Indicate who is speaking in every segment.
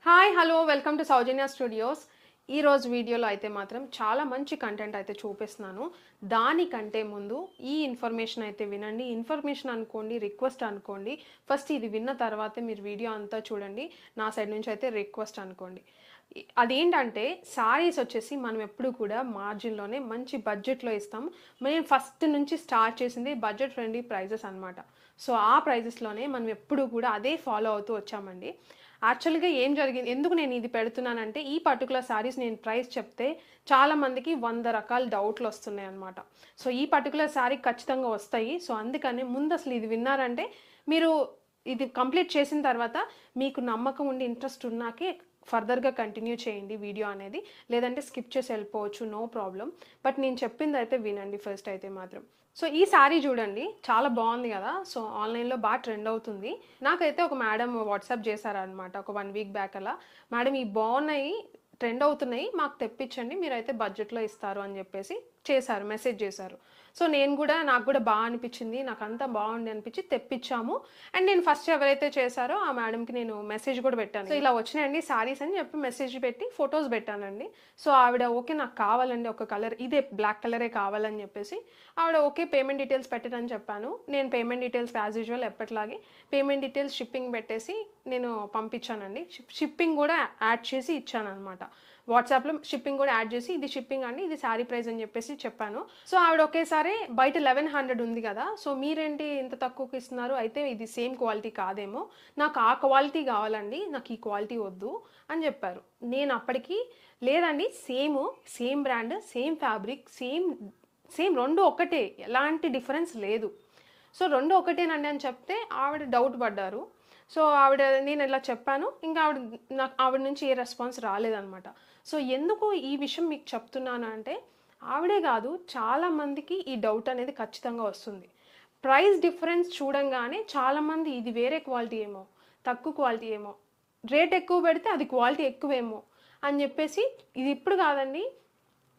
Speaker 1: Hi hello welcome to Soujanya studios. ఈరోజు వీడియోలో అయితే మాత్రం చాలా మంచి కంటెంట్ అయితే చూపిస్తున్నాను. దానికంటే ముందు ఈ ఇన్ఫర్మేషన్ అయితే వినండి. ఇన్ఫర్మేషన్ అనుకోండి, రిక్వెస్ట్ అనుకోండి. ఫస్ట్ ఇది విన్న తర్వాతే మీరు వీడియో అంతా చూడండి. నా సైడ్ నుంచి అయితే రిక్వెస్ట్ అనుకోండి. అదేంటంటే శారీస్ వచ్చేసి మనం ఎప్పుడు కూడా మార్జిన్లోనే మంచి బడ్జెట్లో ఇస్తాం. మేము ఫస్ట్ నుంచి స్టార్ట్ చేసింది బడ్జెట్ ఫ్రెండ్లీ ప్రైజెస్ అనమాట. సో ఆ ప్రైజెస్లోనే మనం ఎప్పుడు కూడా అదే ఫాలో అవుతూ వచ్చామండి. యాక్చువల్‌గా ఏం జరిగింది, ఎందుకు నేను ఇది పెడుతున్నానంటే, ఈ పర్టిక్యులర్ శారీస్ నేను ప్రైస్ చెప్తే చాలామందికి 100 రకాల డౌట్‌లొస్తున్నాయన్నమాట. సో, ఈ పర్టిక్యులర్ శారీ ఖచ్చితంగా వస్తాయి. సో, అందుకని ముందు అసలు ఇది విన్నారంటే, మీరు ఇది కంప్లీట్ చేసిన తర్వాత మీకు నమ్మకం ఉండి, ఇంట్రెస్ట్ ఉన్నాకే ఫర్దర్‌గా కంటిన్యూ చేయండి వీడియో అనేది. లేదంటే స్కిప్ చేసి వెళ్ళిపోవచ్చు, నో ప్రాబ్లమ్. బట్ నేను చెప్పిందయితే వినండి ఫస్ట్ అయితే మాత్రం. సో, ఈ శారీ చూడండి. చాలా బాగుంది కదా! సో, ఆన్‌లైన్‌లో బాగా ట్రెండ్ అవుతుంది. నాకైతే ఒక మేడం వాట్సాప్ చేశారనమాట. ఒక 1 వీక్ బ్యాక్ అలా. మేడం ఇవి బాగున్నాయి, ట్రెండ్ అవుతున్నాయి. మాకు తెప్పించండి. మీరైతే బడ్జెట్‌లో ఇస్తారు అని చెప్పేసి చేశారు. మెసేజ్ చేశారు. సో, నాకు కూడా బా అనిపించింది. నాకంతా బాగుంది అనిపించి తెప్పించాము. అండ్ నేను ఫస్ట్ ఎవరైతే చేశారో ఆ మేడంకి నేను మెసేజ్ కూడా పెట్టాను. సో, ఇలా వచ్చినాయండి శారీస్ అని చెప్పి మెసేజ్ పెట్టి ఫోటోస్ పెట్టానండి. సో, ఆవిడ ఓకే నాకు కావాలండి ఒక కలర్ ఇదే బ్లాక్ కలరే కావాలని చెప్పేసి ఆవిడ ఓకే పేమెంట్ డీటెయిల్స్ పెట్టనని చెప్పాను. నేను పేమెంట్ డీటెయిల్స్ యాజ్ యూజువల్ ఎప్పటిలాగే పేమెంట్ డీటెయిల్స్ షిప్పింగ్ పెట్టేసి నేను పంపించానండి. షిప్పింగ్ కూడా యాడ్ చేసి ఇచ్చాననమాట. వాట్సాప్‌లో షిప్పింగ్ కూడా యాడ్ చేసి ఇది షిప్పింగ్ అండి, ఇది శారీ ప్రైస్ అని చెప్పేసి చెప్పాను. సో, ఆవిడ ఒకేసారి బయట 1100 ఉంది కదా! సో, మీరేంటి ఇంత తక్కువకి ఇస్తున్నారు? అయితే ఇది సేమ్ క్వాలిటీ కాదేమో. నాకు ఆ క్వాలిటీ కావాలండి. నాకు ఈ క్వాలిటీ వద్దు అని చెప్పారు. నేను అప్పటికి లేదండి same brand, same fabric, same 2 ఒక్కటే. ఎలాంటి డిఫరెన్స్ లేదు. సో, 2 ఒకటేనండి అని చెప్తే ఆవిడ డౌట్ పడ్డారు. సో, నేను ఇలా చెప్పాను. ఇంకా ఆవిడ నుంచి ఏ రెస్పాన్స్ రాలేదనమాట. సో, ఎందుకు ఈ విషయం మీకు చెప్తున్నాను అంటే, ఆవిడే గాదు చాలామందికి ఈ డౌట్ అనేది ఖచ్చితంగా వస్తుంది. ప్రైస్ డిఫరెన్స్ చూడంగానే చాలామంది ఇది వేరే క్వాలిటీ ఏమో, తక్కువ క్వాలిటీ ఏమో, రేట్ ఎక్కువ పెడితే అది క్వాలిటీ ఎక్కువేమో అని జెప్పేసి ఇది ఇప్పుడు గాదండి.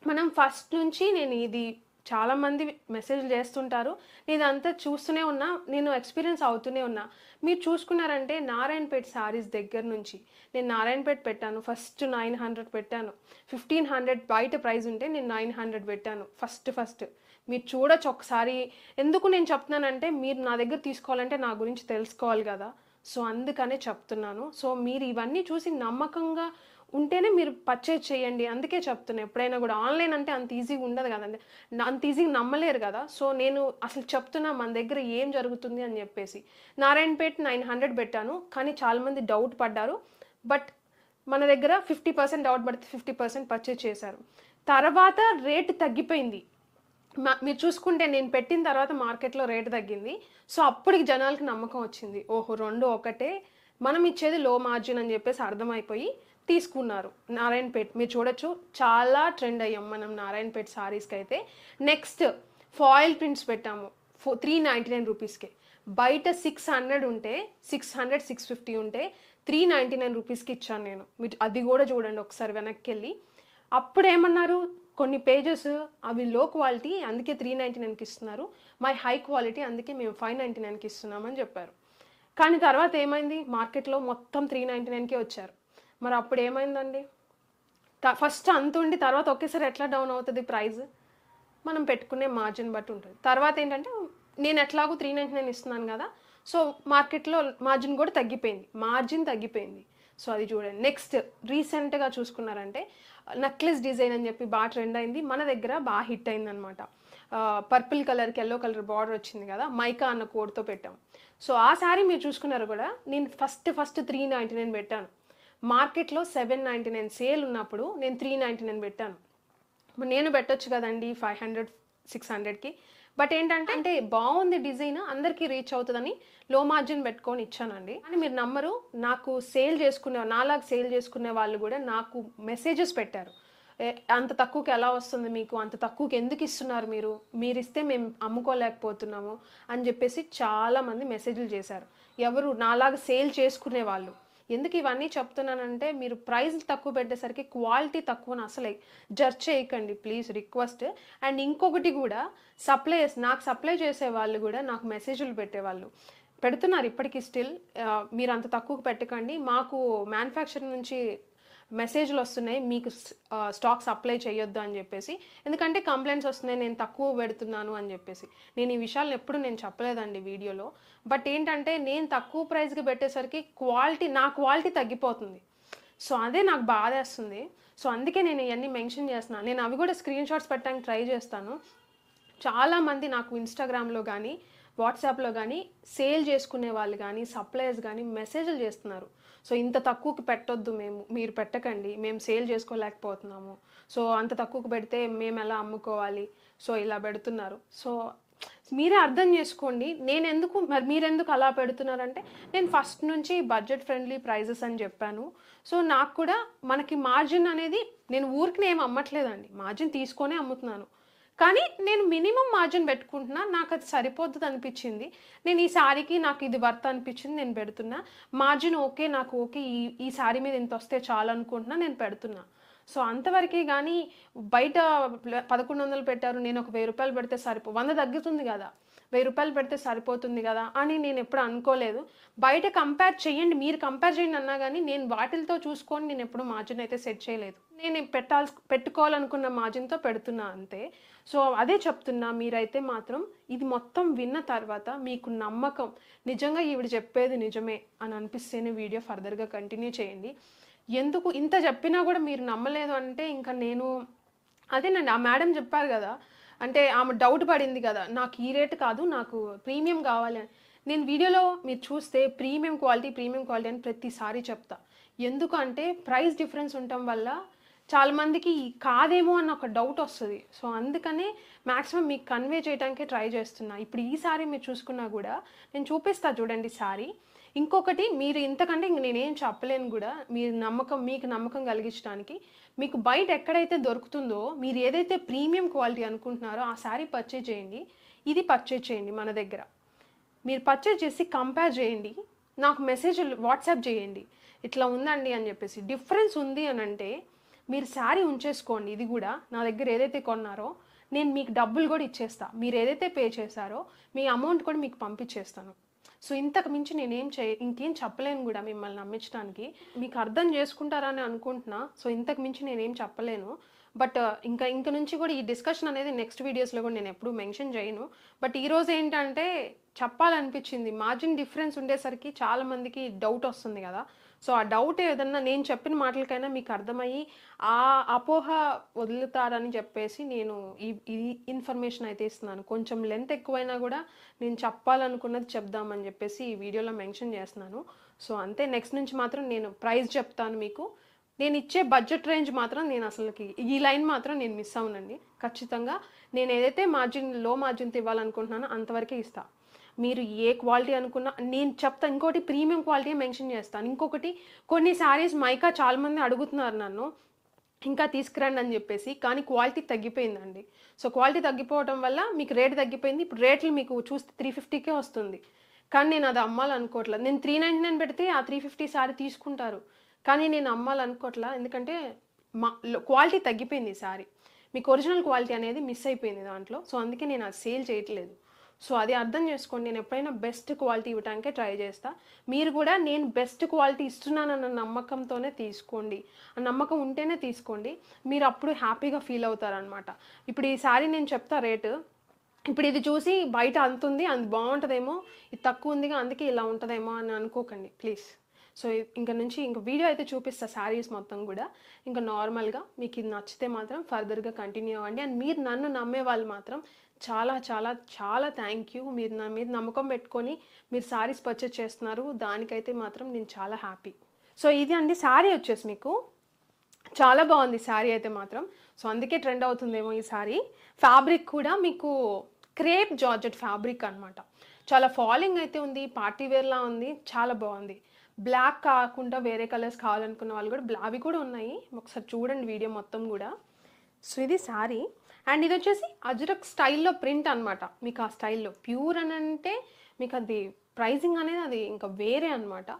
Speaker 1: మనం ఫస్ట్ నుంచి నేను ఇది చాలామంది మెసేజ్‌లు చేస్తుంటారు. నేనంతా చూస్తూనే ఉన్నా. నేను ఎక్స్‌పీరియన్స్ అవుతూనే ఉన్నా. మీరు చూసుకున్నారంటే నారాయణపేట్ శారీస్ దగ్గర నుంచి నేను నారాయణపేట్ పెట్టాను. ఫస్ట్ 900 పెట్టాను. 1500 బయట ప్రైస్ ఉంటే నేను 900 పెట్టాను ఫస్ట్. మీరు చూడొచ్చు ఒకసారి. ఎందుకు నేను చెప్తున్నానంటే మీరు నా దగ్గర తీసుకోవాలంటే నా గురించి తెలుసుకోవాలి గదా! సో, అందుకనే చెప్తున్నాను. సో, మీరు ఇవన్నీ చూసి నమ్మకంగా ఉంటేనే మీరు పర్చేజ్ చేయండి. అందుకే చెప్తున్నా ఎప్పుడైనా గూడా. ఆన్‌లైన్ అంటే అంత ఈజీగా ఉండదు గదండీ. అంత ఈజీగా నమ్మలేరు గదా! సో, నేను అసలు చెప్తున్నా మన దగ్గర ఏం జరుగుతుంది అని జెప్పేసి. నారాయణపేట్ 900 బెట్టాను. కానీ చాలామంది డౌట్ పడ్డారు. బట్ మన దగ్గర 50% డౌట్ పడితే 50% పర్చేజ్ చేశారు. తర్వాత రేట్ తగ్గిపోయింది. మీరు చూసుకుంటే నేను పెట్టిన తర్వాత మార్కెట్‌లో రేట్ తగ్గింది. సో, అప్పటికి జనాలకి నమ్మకం వచ్చింది. ఓహో! 2 ఒకటే. మనం ఇచ్చేది లో మార్జిన్ అని జెప్పేసి అర్థమైపోయి తీసుకున్నారు. నారాయణపేట్ మీరు చూడొచ్చు. చాలా ట్రెండ్ అయ్యాం మనం నారాయణపేట్ సారీస్‌కైతే. నెక్స్ట్ ఫాయిల్ ప్రింట్స్ పెట్టాము. 399 రూపీస్‌కే. బయట 600 ఉంటే 600, 650 ఉంటే 399 రూపీస్‌కి ఇచ్చాను నేను. మీరు అది గూడా చూడండి ఒకసారి వెనక్కెళ్ళి. అప్పుడేమన్నారు కొన్ని పేజెస్ అవి లో క్వాలిటీ అందుకే 399కి ఇస్తున్నారు. మై హై క్వాలిటీ అందుకే మేము 599కి ఇస్తున్నామని చెప్పారు. కానీ తర్వాత ఏమైంది మార్కెట్‌లో మొత్తం 399కే వచ్చారు. మరి అప్పుడు ఏమైందండి? ఫస్ట్ అంతుండి తర్వాత ఒకేసారి ఎట్లా డౌన్ అవుతది ప్రైస్? మనం పెట్టుకునే మార్జిన్ బట్టి ఉంటది. తర్వాత ఏంటంటే నేను ఎట్లాగో 399 ఇస్తున్నాను గదా! సో, మార్కెట్‌లో మార్జిన్ గూడా తగ్గిపోయింది. మార్జిన్ తగ్గిపోయింది. సో, అది చూడండి. నెక్స్ట్ రీసెంట్‌గా చూసుకున్నారంటే నెక్లెస్ డిజైన్ అని జెప్పి ట్రెండ్ అయింది. మన దగ్గర హిట్ అయిందనమాట. పర్పుల్ కలర్‌కి యెల్లో కలర్ బార్డర్ వచ్చింది గదా! మైకా అన్న కోడ్‌తో పెట్టాం. సో, ఆ శారీ మీరు చూసుకున్నారు గూడా నేను ఫస్ట్ 399 పెట్టాను. మార్కెట్‌లో 799 సేల్ ఉన్నప్పుడు నేను 399 పెట్టాను. నేను పెట్టొచ్చు కదండీ 500, 600కి. బట్ ఏంటంటే బావుంది డిజైన్ అందరికీ రీచ్ అవుతదని లో మార్జిన్ పెట్టుకొని ఇచ్చానండి. కానీ మీరు నమ్మరు, నాలాగా సేల్ చేసుకునే వాళ్ళు గూడా నాకు మెసేజెస్ పెట్టారు. అంత తక్కువకి ఎలా వస్తుంది మీకు? అంత తక్కువకి ఎందుకు ఇస్తున్నారు మీరు? మీరిస్తే మేము అమ్ముకోలేకపోతున్నాము అని జెప్పేసి చాలామంది మెసేజ్‌లు చేశారు. ఎవరు నాలాగా సేల్ చేసుకునే వాళ్ళు. ఎందుకు ఇవన్నీ చెప్తున్నానంటే మీరు ప్రైస్‌లు తక్కువ పెట్టేసరికి క్వాలిటీ తక్కువని అసలే జడ్జ్ చేయకండి ప్లీజ్ రిక్వెస్ట్. అండ్ ఇంకొకటి గూడా నాకు సప్లై చేసేవాళ్ళు గూడా నాకు మెసేజ్‌లు పెట్టేవాళ్ళు. పెడుతున్నారు ఇప్పటికి స్టిల్. మీరు అంత తక్కువకు పెట్టకండి, మాకు మ్యానుఫ్యాక్చర్ నుంచి మెసేజ్‌లు వస్తున్నాయి, మీకు స్టాక్ సప్లై చేయొద్దు అని చెప్పేసి. ఎందుకంటే కంప్లెయింట్స్ వస్తున్నాయి, నేను తక్కువ పెడుతున్నాను అని చెప్పేసి. నేను ఈ విషయాలను ఎప్పుడు నేను చెప్పలేదండి వీడియోలో. బట్ ఏంటంటే నేను తక్కువ ప్రైస్‌కి పెట్టేసరికి నా క్వాలిటీ తగ్గిపోతుంది. సో అదే నాకు బాధేస్తుంది. సో అందుకే నేను ఇయన్నీ మెన్షన్ చేస్తున్నాను. నేను అవి కూడా స్క్రీన్ షాట్స్ పెట్టడానికి ట్రై చేస్తాను. చాలామంది నాకు ఇన్‌స్టాగ్రామ్‌లో గానీ, వాట్సాప్‌లో గానీ సేల్ చేసుకునే వాళ్ళు గానీ, సప్లయర్స్ గానీ మెసేజ్‌లు చేస్తున్నారు. సో ఇంత తక్కువకి పెట్టొద్దు, మీరు పెట్టకండి, మేము సేల్ చేసుకోలేకపోతున్నాము. సో అంత తక్కువకి పెడితే మేమెలా అమ్ముకోవాలి? సో ఇలా పెడుతున్నారు. సో మీరే అర్థం చేసుకోండి. మీరెందుకు అలా పెడుతున్నారంటే, నేను ఫస్ట్ నుంచి బడ్జెట్ ఫ్రెండ్లీ ప్రైజెస్ అని చెప్పాను. సో నాకు కూడా మనకి మార్జిన్ అనేది, నేను ఊరికనే ఏమి అమ్మట్లేదండి, మార్జిన్ తీసుకొనే అమ్ముతున్నాను. కానీ నేను మినిమం మార్జిన్ పెట్టుకుంటున్నా, నాకు అది సరిపోద్ది అనిపించింది. నేను ఈ శారీకి నాకు ఇది వర్త్ అనిపించింది, నేను పెడుతున్నా. మార్జిన్ ఓకే, నాకు ఓకే, ఈ శారీ మీద ఇంత వస్తే చాలు అనుకుంటున్నా, నేను పెడుతున్నా. సో అంతవరకే గానీ బయట 1100 పెట్టారు, నేను ఒక 1000 రూపాయలు పెడితే 100 తగ్గుతుంది కదా, 1000 రూపాయలు పెడితే సరిపోతుంది కదా అని నేను ఎప్పుడు అనుకోలేదు. బయట కంపేర్ చేయండి, మీరు కంపేర్ చేయండి అన్నా కానీ నేను వాటిలతో చూసుకొని నేను ఎప్పుడు మార్జిన్ అయితే సెట్ చేయలేదు. నేను పెట్టుకోవాలనుకున్న మార్జిన్తో పెడుతున్నా అంతే. సో అదే చెప్తున్నా, మీరైతే మాత్రం ఇది మొత్తం విన్న తర్వాత మీకు నమ్మకం, నిజంగా ఈవిడ చెప్పేది నిజమే అని అనిపిస్తేనే వీడియో ఫర్దర్గా కంటిన్యూ చేయండి. ఎందుకు ఇంత చెప్పినా కూడా మీరు నమ్మలేదు అంటే ఇంకా నేను అదేనండి, ఆ మేడం చెప్పారు కదా, అంటే ఆమె డౌట్ పడింది కదా, నాకు ఈ రేట్ కాదు, నాకు ప్రీమియం కావాలి అని. నేను వీడియోలో మీరు చూస్తే ప్రీమియం క్వాలిటీ అని ప్రతిసారి చెప్తా. ఎందుకంటే ప్రైస్ డిఫరెన్స్ ఉండటం వల్ల చాలామందికి కాదేమో అన్న ఒక డౌట్ వస్తుంది. సో అందుకనే మ్యాక్సిమం మీకు కన్వే చేయడానికే ట్రై చేస్తున్నా. ఇప్పుడు ఈ సారీ మీరు చూసుకున్నా కూడా నేను చూపిస్తా చూడండి సారీ. ఇంకొకటి, మీరు ఇంతకంటే ఇంక నేనేం చెప్పలేను కూడా, మీకు నమ్మకం కలిగించడానికి, మీకు బయట ఎక్కడైతే దొరుకుతుందో, మీరు ఏదైతే ప్రీమియం క్వాలిటీ అనుకుంటున్నారో ఆ శారీ పర్చేజ్ చేయండి, ఇది పర్చేజ్ చేయండి మన దగ్గర. మీరు పర్చేజ్ చేసి కంపేర్ చేయండి, నాకు వాట్సాప్ చేయండి, ఇట్లా ఉందండి అని చెప్పేసి. డిఫరెన్స్ ఉంది అని అంటే మీరు శారీ ఉంచేసుకోండి. ఇది కూడా నా దగ్గర ఏదైతే కొన్నారో నేను మీకు డబ్బులు కూడా ఇచ్చేస్తా. మీరు ఏదైతే పే చేశారో మీ అమౌంట్ కూడా మీకు పంపించేస్తాను. సో ఇంతకు మించి ఇంకేం చెప్పలేను కూడా మిమ్మల్ని నమ్మించడానికి. మీకు అర్థం చేసుకుంటారని అనుకుంటున్నా. సో ఇంతకు మించి నేనేం చెప్పలేను. బట్ ఇంక నుంచి కూడా ఈ డిస్కషన్ అనేది నెక్స్ట్ వీడియోస్లో కూడా నేను ఎప్పుడూ మెన్షన్ చేయను. బట్ ఈరోజు ఏంటంటే చెప్పాలనిపించింది, మార్జిన్ డిఫరెన్స్ ఉండేసరికి చాలామందికి డౌట్ వస్తుంది కదా. సో ఆ డౌట్ ఏదన్నా నేను చెప్పిన మాటలకైనా మీకు అర్థమయ్యి ఆ అపోహ వదులుతారని చెప్పేసి నేను ఈ ఇన్ఫర్మేషన్ అయితే ఇస్తున్నాను. కొంచెం లెంత్ ఎక్కువైనా కూడా నేను చెప్పాలనుకున్నది చెప్దామని చెప్పేసి ఈ వీడియోలో మెన్షన్ చేస్తున్నాను. సో అంతే. నెక్స్ట్ నుంచి మాత్రం నేను ప్రైస్ చెప్తాను మీకు. నేను ఇచ్చే బడ్జెట్ రేంజ్ మాత్రం నేను అసలుకి ఈ లైన్ మాత్రం నేను మిస్ అవునండి. ఖచ్చితంగా నేను ఏదైతే లో మార్జిన్తో ఇవ్వాలనుకుంటున్నానో అంతవరకే ఇస్తాను. మీరు ఏ క్వాలిటీ అనుకున్నా నేను చెప్తాను. ఇంకోటి ప్రీమియం క్వాలిటీ మెన్షన్ చేస్తాను. ఇంకొకటి, కొన్ని శారీస్ మైకా చాలామంది అడుగుతున్నారు నన్ను ఇంకా తీసుకురండి అని చెప్పేసి, కానీ క్వాలిటీ తగ్గిపోయిందండి. సో క్వాలిటీ తగ్గిపోవడం వల్ల మీకు రేట్ తగ్గిపోయింది. ఇప్పుడు రేట్లు మీకు చూస్తే 350కే వస్తుంది, కానీ నేను అది అమ్మాలనుకోవట్లేదు. నేను 399 పెడితే ఆ 350 శారీ తీసుకుంటారు, కానీ నేను అమ్మాలనుకోవట్లా. ఎందుకంటే క్వాలిటీ తగ్గిపోయింది ఈ శారీ, మీకు ఒరిజినల్ క్వాలిటీ అనేది మిస్ అయిపోయింది దాంట్లో. సో అందుకే నేను అది సేల్ చేయట్లేదు. సో అది అర్థం చేసుకోండి. నేను ఎప్పుడైనా బెస్ట్ క్వాలిటీ ఇవ్వడానికే ట్రై చేస్తా. మీరు కూడా నేను బెస్ట్ క్వాలిటీ ఇస్తున్నానన్న నమ్మకంతోనే తీసుకోండి. ఆ నమ్మకం ఉంటేనే తీసుకోండి, మీరు అప్పుడు హ్యాపీగా ఫీల్ అవుతారనమాట. ఇప్పుడు ఈ శారీ నేను చెప్తా రేటు, ఇప్పుడు ఇది చూసి బయట అంతుంది, అది బాగుంటుందేమో, ఇది తక్కువ ఉందిగా అందుకే ఇలా ఉంటుందేమో అని అనుకోకండి ప్లీజ్. సో ఇంక వీడియో అయితే చూపిస్తా శారీస్ మొత్తం కూడా. ఇంకా నార్మల్గా మీకు ఇది నచ్చితే మాత్రం ఫర్దర్గా కంటిన్యూ అవ్వండి. అండ్ మీరు నన్ను నమ్మే వాళ్ళు మాత్రం చాలా చాలా చాలా థ్యాంక్ యూ. మీరు నా మీద నమ్మకం పెట్టుకొని మీరు శారీస్ పర్చేస్ చేస్తున్నారు, దానికైతే మాత్రం నేను చాలా హ్యాపీ. సో ఇది అండి శారీ వచ్చేసి మీకు చాలా బాగుంది శారీ అయితే మాత్రం. సో అందుకే ట్రెండ్ అవుతుందేమో ఈ శారీ. ఫ్యాబ్రిక్ కూడా మీకు క్రేప్ జార్జెట్ ఫ్యాబ్రిక్ అనమాట. చాలా ఫాలింగ్ అయితే ఉంది, పార్టీ వేర్లా ఉంది, చాలా బాగుంది. బ్లాక్ కాకుండా వేరే కలర్స్ కావాలనుకున్న వాళ్ళు కూడా అవి కూడా ఉన్నాయి, ఒకసారి చూడండి వీడియో మొత్తం కూడా. సో ఇది శారీ. అండ్ ఇది వచ్చేసి అజ్రక్ స్టైల్లో ప్రింట్ అనమాట. మీకు ఆ స్టైల్లో ప్యూర్ అని అంటే మీకు అది ప్రైజింగ్ అనేది అది ఇంకా వేరే అనమాట.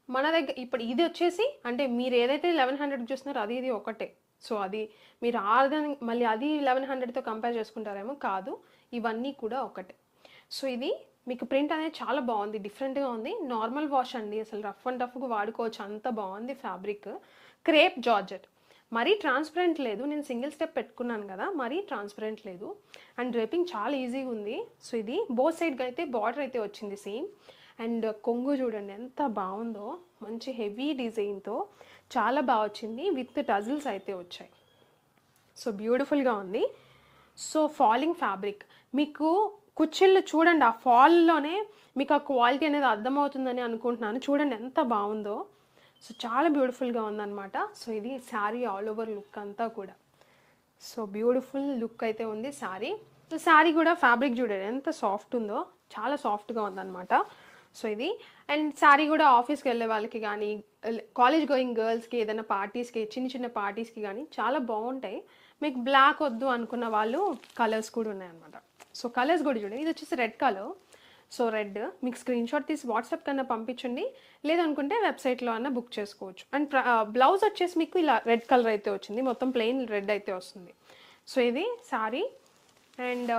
Speaker 1: మన దగ్గర ఇప్పుడు ఇది వచ్చేసి అంటే మీరు ఏదైతే 1100 చూస్తున్నారో అది ఇది ఒకటే. సో అది మీరు మళ్ళీ అది 1100తో కంపేర్ చేసుకుంటారేమో, కాదు, ఇవన్నీ కూడా ఒకటే. సో ఇది మీకు ప్రింట్ అనేది చాలా బాగుంది, డిఫరెంట్గా ఉంది. నార్మల్ వాష్ అండి, అసలు రఫ్ అండ్ టఫ్గా వాడుకోవచ్చు, అంత బాగుంది ఫ్యాబ్రిక్. క్రేప్ జార్జెట్, మరీ ట్రాన్స్పరెంట్ లేదు. నేను సింగిల్ స్టెప్ పెట్టుకున్నాను కదా, మరీ ట్రాన్స్పరెంట్ లేదు. అండ్ డ్రేపింగ్ చాలా ఈజీగా ఉంది. సో ఇది బోత్ సైడ్గా అయితే బార్డర్ అయితే వచ్చింది సేమ్. అండ్ కొంగు చూడండి ఎంత బాగుందో, మంచి హెవీ డిజైన్తో చాలా బాగా వచ్చింది. విత్ టజిల్స్ అయితే వచ్చాయి. సో బ్యూటిఫుల్గా ఉంది. సో ఫాలింగ్ ఫ్యాబ్రిక్, మీకు కుచ్చిళ్ళు చూడండి, ఆ ఫాల్లోనే మీకు ఆ క్వాలిటీ అనేది అర్థమవుతుందని అనుకుంటున్నాను. చూడండి ఎంత బాగుందో. సో చాలా బ్యూటిఫుల్గా ఉందన్నమాట. సో ఇది శారీ ఆల్ ఓవర్ లుక్ అంతా కూడా. సో బ్యూటిఫుల్ లుక్ అయితే ఉంది శారీ. సో శారీ కూడా ఫ్యాబ్రిక్ చూడండి ఎంత సాఫ్ట్ ఉందో, చాలా సాఫ్ట్గా ఉందన్నమాట. సో ఇది. అండ్ శారీ కూడా ఆఫీస్కి వెళ్ళే వాళ్ళకి కానీ, కాలేజ్ గోయింగ్ గర్ల్స్కి, ఏదైనా పార్టీస్కి, చిన్న చిన్న పార్టీస్కి కానీ చాలా బాగుంటాయి. మీకు బ్లాక్ వద్దు అనుకున్న వాళ్ళు కలర్స్ కూడా ఉన్నాయన్నమాట. సో కలర్స్ కూడా చూడండి, ఇది వచ్చేసి రెడ్ కలర్. సో రెడ్ మీకు స్క్రీన్ షాట్ తీసి వాట్సాప్ కన్నా పంపించండి, లేదనుకుంటే వెబ్సైట్లో అన్న బుక్ చేసుకోవచ్చు. అండ్ బ్లౌజ్ వచ్చేసి మీకు ఇలా రెడ్ కలర్ అయితే వచ్చింది, మొత్తం ప్లెయిన్ రెడ్ అయితే వస్తుంది. సో ఇది శారీ. అండ్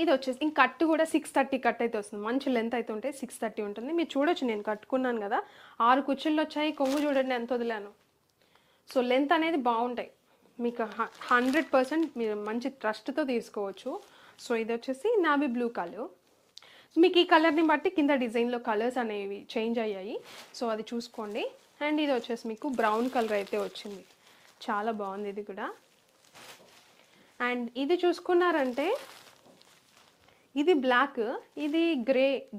Speaker 1: ఇది వచ్చేసి ఇంక కట్టు కూడా 630 కట్ అయితే వస్తుంది. మంచి లెంత్ అయితే ఉంటే 630 ఉంటుంది. మీరు చూడొచ్చు, నేను కట్టుకున్నాను కదా, 6 కుచ్చిళ్ళు వచ్చాయి. కొంగు చూడండి ఎంత వదిలాను. సో లెంత్ అనేది బాగుంటాయి, మీకు 100% మీరు మంచి ట్రస్ట్తో తీసుకోవచ్చు. సో ఇది వచ్చేసి నావీ బ్లూ కలర్. మీకు ఈ కలర్ని బట్టి కింద డిజైన్లో కలర్స్ అనేవి చేంజ్ అయ్యాయి. సో అది చూసుకోండి. అండ్ ఇది వచ్చేసి మీకు బ్రౌన్ కలర్ అయితే వచ్చింది, చాలా బాగుంది ఇది కూడా. అండ్ ఇది చూసుకున్నారంటే ఇది బ్లాక్, ఇది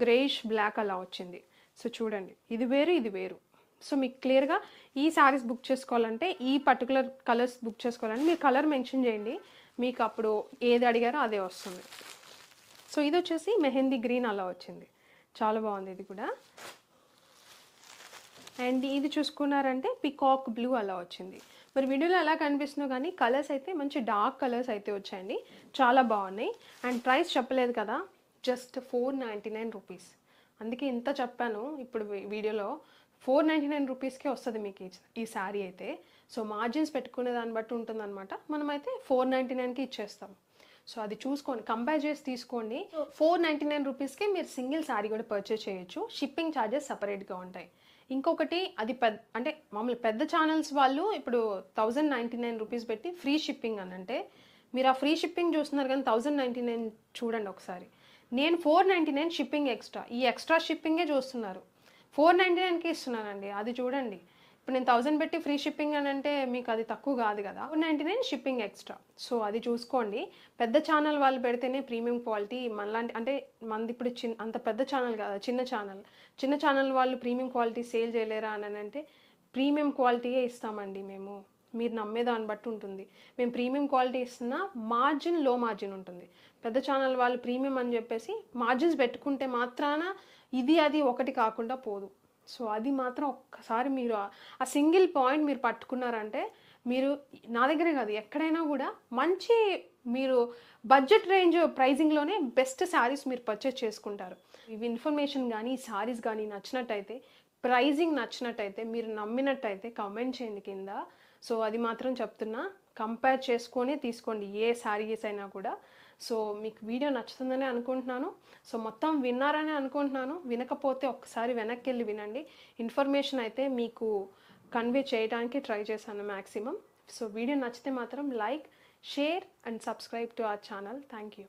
Speaker 1: గ్రేయిష్ బ్లాక్ అలా వచ్చింది. సో చూడండి, ఇది వేరు ఇది వేరు. సో మీకు క్లియర్గా ఈ శారీస్ బుక్ చేసుకోవాలంటే, ఈ పర్టికులర్ కలర్స్ బుక్ చేసుకోవాలంటే మీరు కలర్ మెన్షన్ చేయండి, మీకు అప్పుడు ఏది అడిగారో అదే వస్తుంది. సో ఇది వచ్చేసి మెహందీ గ్రీన్ అలా వచ్చింది, చాలా బాగుంది ఇది కూడా. అండ్ ఇది చూసుకున్నారంటే పికాక్ బ్లూ అలా వచ్చింది. మరి వీడియోలో ఎలా కనిపిస్తుందో కానీ కలర్స్ అయితే మంచి డార్క్ కలర్స్ అయితే వచ్చాయండి, చాలా బాగున్నాయి. అండ్ ప్రైస్ చెప్పలేదు కదా, జస్ట్ 499 రూపీస్. అందుకే ఇంత చెప్పాను ఇప్పుడు వీడియోలో. 499 రూపీస్కే వస్తుంది మీకు ఈ శారీ అయితే. సో మార్జిన్స్ పెట్టుకునే దాన్ని బట్టి ఉంటుందన్నమాట. మనమైతే 499కి ఇచ్చేస్తాం. సో అది చూసుకోండి, కంపేర్ చేసి తీసుకోండి. 499 రూపీస్కి మీరు సింగిల్ శారీ కూడా పర్చేస్ చేయొచ్చు. షిప్పింగ్ ఛార్జెస్ సపరేట్గా ఉంటాయి. ఇంకొకటి అది అంటే మామూలు పెద్ద ఛానల్స్ వాళ్ళు ఇప్పుడు 1099 రూపీస్ పెట్టి ఫ్రీ షిప్పింగ్ అని అంటే, మీరు ఆ ఫ్రీ షిప్పింగ్ చూస్తున్నారు కానీ 1099 చూడండి ఒకసారి. నేను 499 షిప్పింగ్ ఎక్స్ట్రా, ఈ ఎక్స్ట్రా షిప్పింగే చూస్తున్నారు. 499కి ఇస్తున్నానండి, అది చూడండి. ఇప్పుడు నేను 1000 పెట్టి ఫ్రీ షిప్పింగ్ అని అంటే మీకు అది తక్కువ కాదు కదా. 499 షిప్పింగ్ ఎక్స్ట్రా. సో అది చూసుకోండి. పెద్ద ఛానల్ వాళ్ళు పెడితేనే ప్రీమియం క్వాలిటీ, మనలాంటి అంటే మనది ఇప్పుడు అంత పెద్ద ఛానల్ కాదు, చిన్న ఛానల్ వాళ్ళు ప్రీమియం క్వాలిటీ సేల్ చేయలేరా అని అంటే, ప్రీమియం క్వాలిటీయే ఇస్తామండి మేము. మీరు నమ్మేదాన్ని బట్టి ఉంటుంది. మేము ప్రీమియం క్వాలిటీ ఇస్తున్నా, మార్జిన్ లో మార్జిన్ ఉంటుంది. పెద్ద ఛానల్ వాళ్ళు ప్రీమియం అని చెప్పేసి మార్జిన్స్ పెట్టుకుంటే మాత్రాన ఇది అది ఒకటి కాకుండా పోదు. సో అది మాత్రం ఒక్కసారి మీరు ఆ సింగిల్ పాయింట్ మీరు పట్టుకున్నారంటే, మీరు నా దగ్గరే కాదు ఎక్కడైనా కూడా మంచి మీరు బడ్జెట్ రేంజ్ ప్రైజింగ్లోనే బెస్ట్ శారీస్ మీరు పర్చేస్ చేసుకుంటారు. ఇవి ఇన్ఫర్మేషన్ కానీ శారీస్ కానీ నచ్చినట్టయితే, ప్రైజింగ్ నచ్చినట్టయితే, మీరు నమ్మినట్టయితే కామెంట్ చేయండి కింద. సో అది మాత్రం చెప్తున్నా, కంపేర్ చేసుకొని తీసుకోండి ఏ శారీస్ అయినా కూడా. సో మీకు వీడియో నచ్చుతుందని అనుకుంటున్నాను. సో మొత్తం విన్నారని అనుకుంటున్నాను. వినకపోతే ఒక్కసారి వెనక్కి వెళ్ళి వినండి. ఇన్ఫర్మేషన్ అయితే మీకు కన్వే చేయడానికి ట్రై చేశాను మ్యాక్సిమం. సో వీడియో నచ్చితే మాత్రం like, share and subscribe to our channel. Thank you.